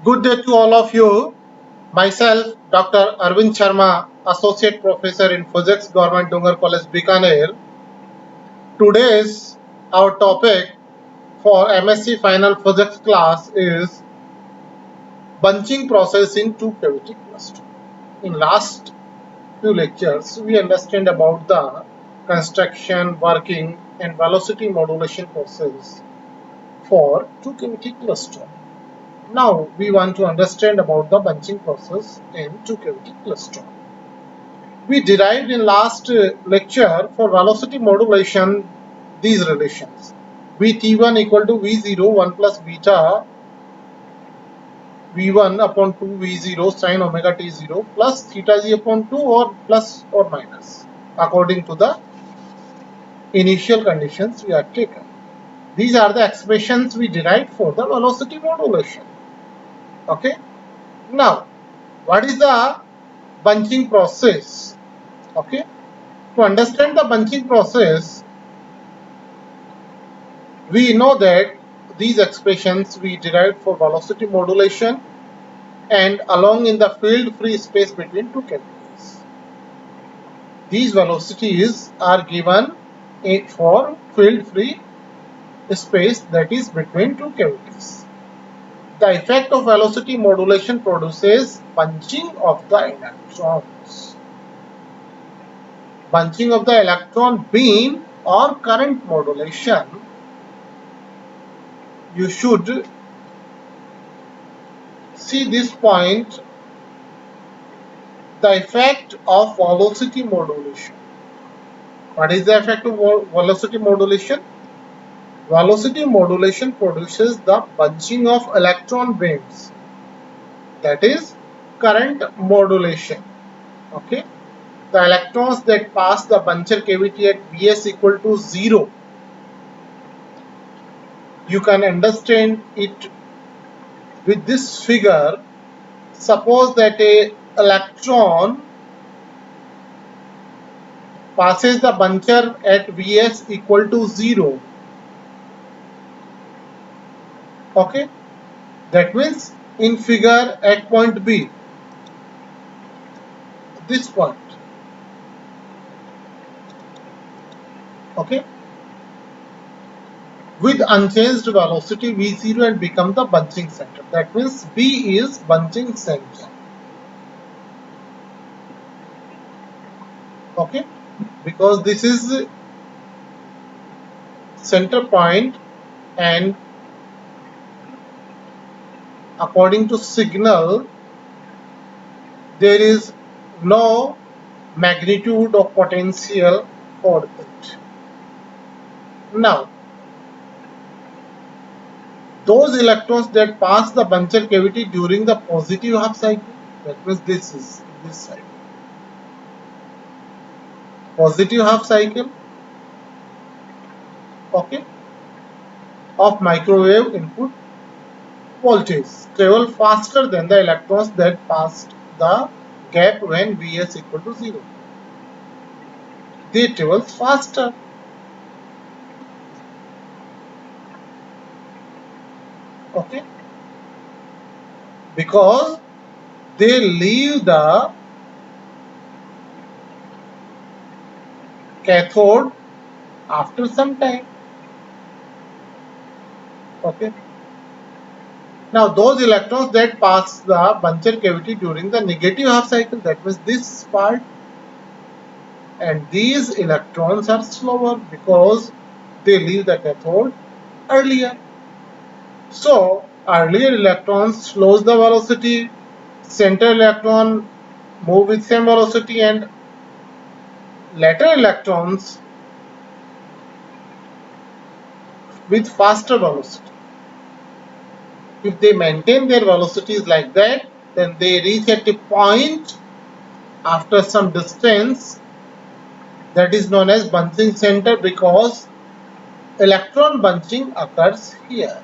Good day to all of you. Myself, Dr. Arvind Sharma, Associate Professor in Physics, Government Dungar College, Bikaner. Today's our topic for MSc Final Physics class is bunching process in two-cavity cluster. In last few lectures, we understand about the construction, working, and velocity modulation process for two-cavity cluster. Now we want to understand about the bunching process in two-cavity cluster. We derived in last lecture for velocity modulation these relations. Vt1 equal to V0 1 plus beta V1 upon 2 V0 sin omega t0 plus theta g upon 2 or plus or minus according to the initial conditions we have taken. These are the expressions we derived for the velocity modulation. Okay. Now, what is the bunching process? Okay. To understand the bunching process, we know that these expressions we derived for velocity modulation and along in the field free space between two cavities. These velocities are given for field free space that is between two cavities. The effect of velocity modulation produces bunching of the electrons. Bunching of the electron beam or current modulation. You should see this point, the effect of velocity modulation. What is the effect of velocity modulation? Velocity modulation produces the bunching of electron beams, that is current modulation. Okay, the electrons that pass the buncher cavity at Vs equal to 0, you can understand it with this figure. Suppose that a electron passes the buncher at Vs equal to 0. Okay, that means in figure at point B, this point. Okay, with unchanged velocity V0 and become the bunching center. That means B is bunching center. Okay, because this is center point and according to signal there is no magnitude of potential for it. Now, those electrons that pass the buncher cavity during the positive half cycle, that means this is this side. Positive half cycle, okay, of microwave input voltage travel faster than the electrons that passed the gap when Vs equal to 0. They travel faster. Okay, because they leave the cathode after some time. Okay, now those electrons that pass the buncher cavity during the negative half cycle, that means this part, and these electrons are slower because they leave the cathode earlier. So earlier electrons slows the velocity, center electron move with same velocity, and later electrons with faster velocity. If they maintain their velocities like that, then they reach at a point after some distance that is known as bunching center, because electron bunching occurs here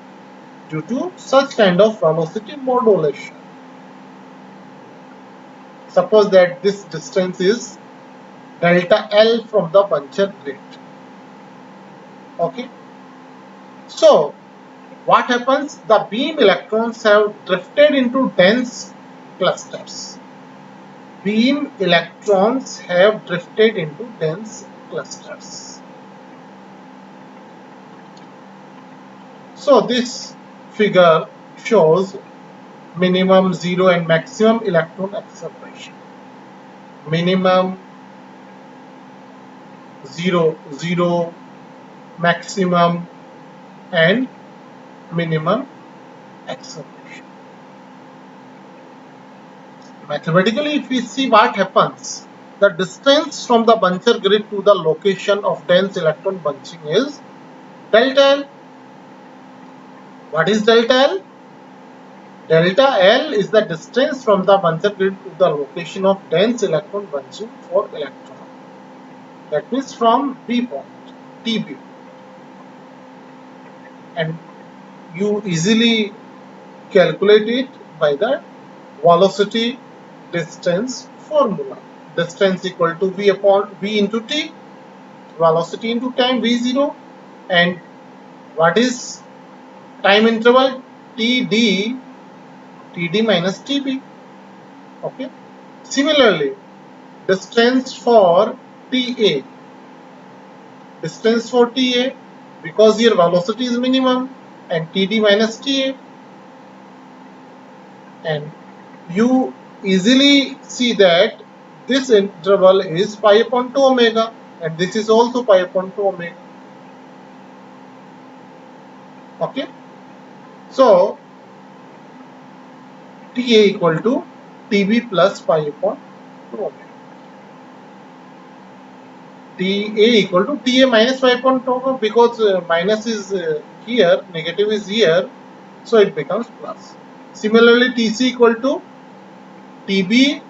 due to such kind of velocity modulation. Suppose that this distance is delta L from the buncher grid. Okay, so what happens? The beam electrons have drifted into dense clusters. Beam electrons have drifted into dense clusters. So this figure shows minimum, zero and maximum electron acceleration. Minimum, zero, maximum and minimum acceleration. Mathematically, if we see what happens, the distance from the buncher grid to the location of dense electron bunching is delta L. What is delta L? Delta L is the distance from the buncher grid to the location of dense electron bunching for electron. That means from B point, TB. And you easily calculate it by the velocity distance formula. Distance equal to V upon V into T, velocity into time V0, and what is time interval? TD minus TB. Okay. Similarly, distance for TA, because your velocity is minimum, and TD minus TA, and you easily see that this interval is pi upon 2 omega, and this is also pi upon 2 omega. Okay, so TA equal to TB plus pi upon 2 omega. TA equal to TA minus pi upon 2 omega, because minus is here, negative is here, so it becomes plus. Similarly, TC equal to TB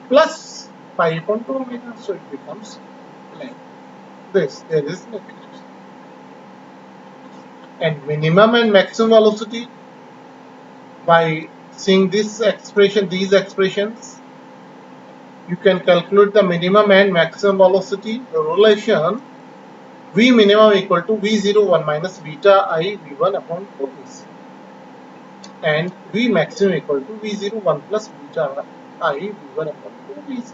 plus pi upon 2 omega, so it becomes like this. There is negative. And minimum and maximum velocity, by seeing this expression, these expressions, you can calculate the minimum and maximum velocity relation. V minimum equal to V01 minus beta I V1 upon 4Vc, and V maximum equal to V01 plus beta I V1 upon 4Vc.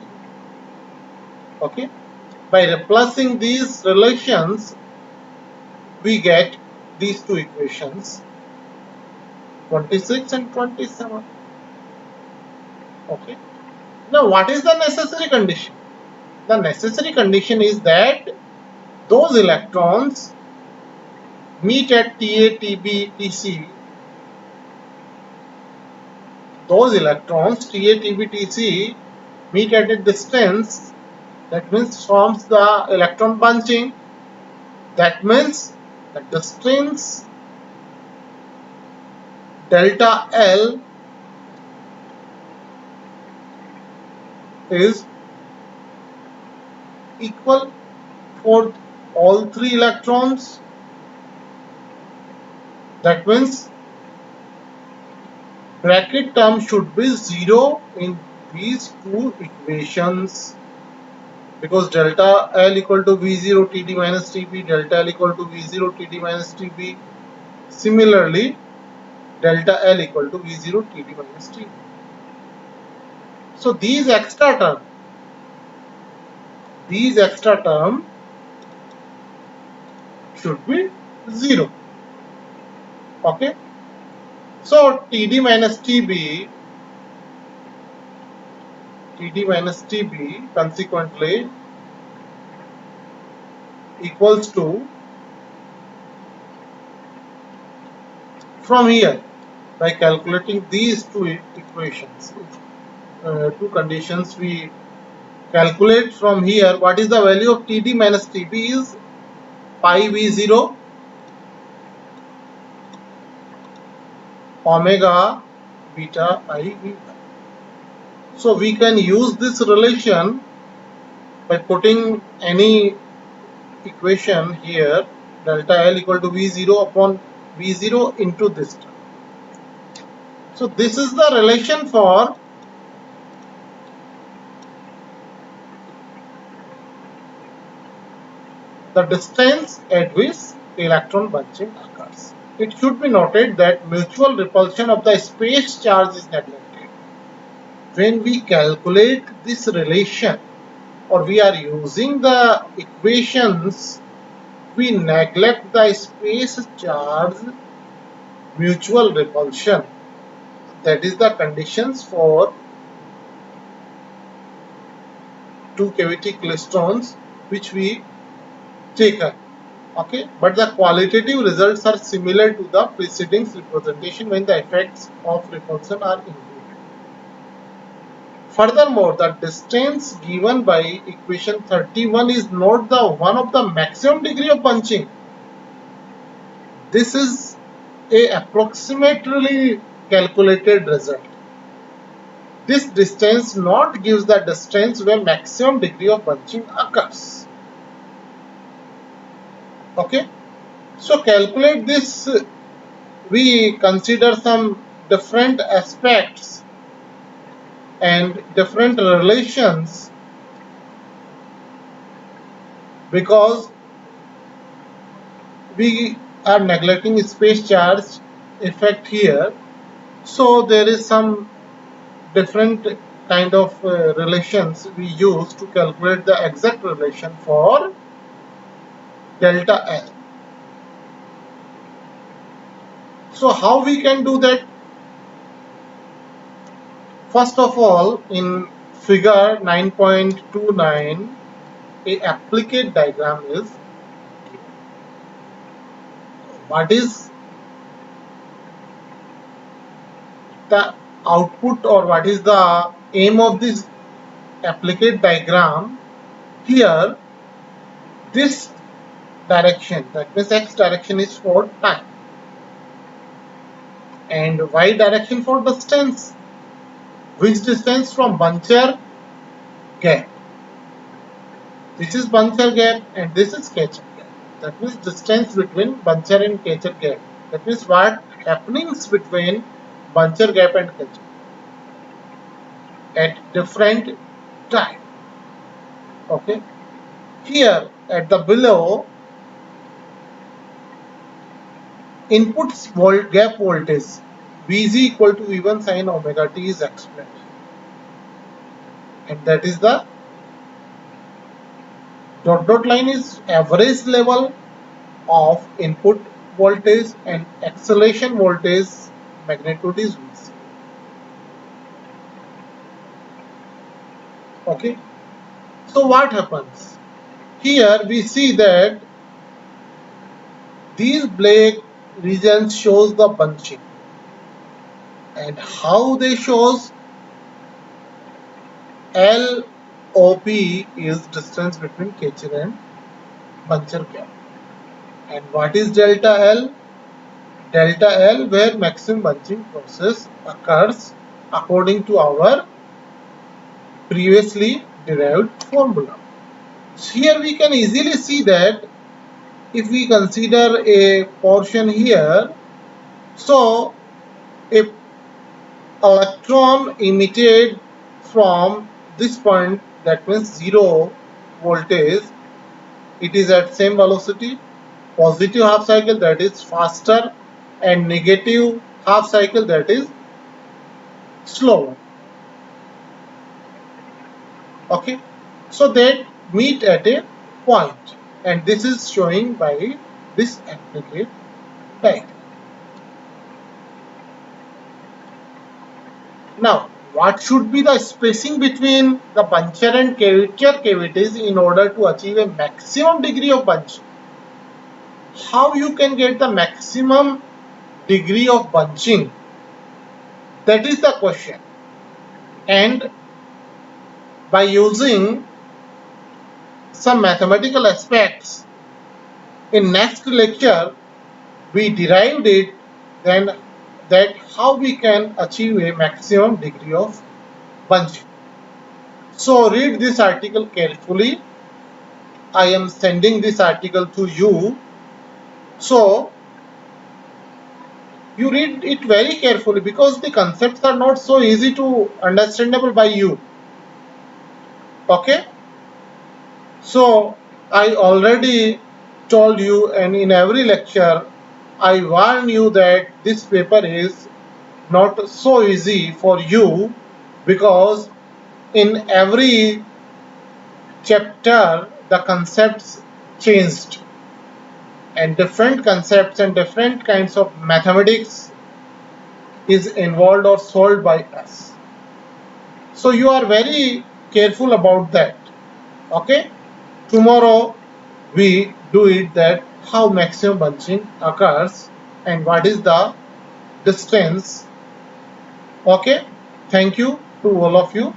Okay, by replacing these relations, we get these two equations, 26 and 27. Okay, now what is the necessary condition? The necessary condition is that those electrons meet at TA, TB, TC. Those electrons TA, TB, TC meet at a distance, that means forms the electron bunching. That means the distance delta L is equal for all three electrons. That means bracket term should be 0 in these two equations, because delta L equal to V0 TD minus TB, delta L equal to V0 TD minus TB. Similarly, delta L equal to V0 TD minus TB. So these extra term should be 0. Okay. So TD minus TB consequently equals to, from here, by calculating these two equations, two conditions, we calculate from here what is the value of TD minus TB is pi V0 omega beta I V1. So we can use this relation by putting any equation here, delta L equal to V0 upon V0 into this term. So this is the relation for the distance at which electron bunching occurs. it should be noted that mutual repulsion of the space charge is neglected. When we calculate this relation or we are using the equations, we neglect the space charge mutual repulsion. That is the conditions for two cavity klystons which we taken. Okay, but the qualitative results are similar to the preceding representation when the effects of repulsion are included. Furthermore, the distance given by equation 31 is not the one of the maximum degree of bunching. This is a approximately calculated result. This distance not gives the distance where maximum degree of bunching occurs. Okay, so calculate this. We consider some different aspects and different relations because we are neglecting space charge effect here. So there is some different kind of relations we use to calculate the exact relation for delta L. So how we can do that? First of all, in figure 9.29, a applicate diagram is given. What is the output or what is the aim of this applicate diagram? Here, this direction, that means x direction, is for time and y direction for distance. Which distance? From Buncher gap. This is Buncher gap and this is Ketchum gap. That means distance between Buncher and Ketchum gap. That means what happenings between Buncher gap and Ketchum at different time. Okay. Here at the below, input gap voltage Vg equal to V1 sin omega t is explained, and that is the dot line is average level of input voltage and acceleration voltage magnitude is Vc. Okay, so what happens here? We see that these black regions shows the bunching, and how they shows LOP is distance between Ketchum and Buncher gap. And what is delta L? Delta L where maximum bunching process occurs according to our previously derived formula. So here we can easily see that if we consider a portion here, so a electron emitted from this point, that means 0 voltage, it is at same velocity, positive half cycle that is faster and negative half cycle that is slower. Okay, so they meet at a point and this is showing by this applicate diagram. Now, what should be the spacing between the Buncher and Ketchum cavities in order to achieve a maximum degree of bunching? How you can get the maximum degree of bunching? That is the question. And by using some mathematical aspects, in next lecture we derived it, then that how we can achieve a maximum degree of bunching. So read this article carefully. I am sending this article to you. So you read it very carefully because the concepts are not so easy to understandable by you. Okay. So I already told you, and in every lecture I warn you that this paper is not so easy for you, because in every chapter the concepts changed, and different concepts and different kinds of mathematics is involved or solved by us. So you are very careful about that. Okay, tomorrow we do it, that how maximum bunching occurs and what is the distance. Okay, thank you to all of you.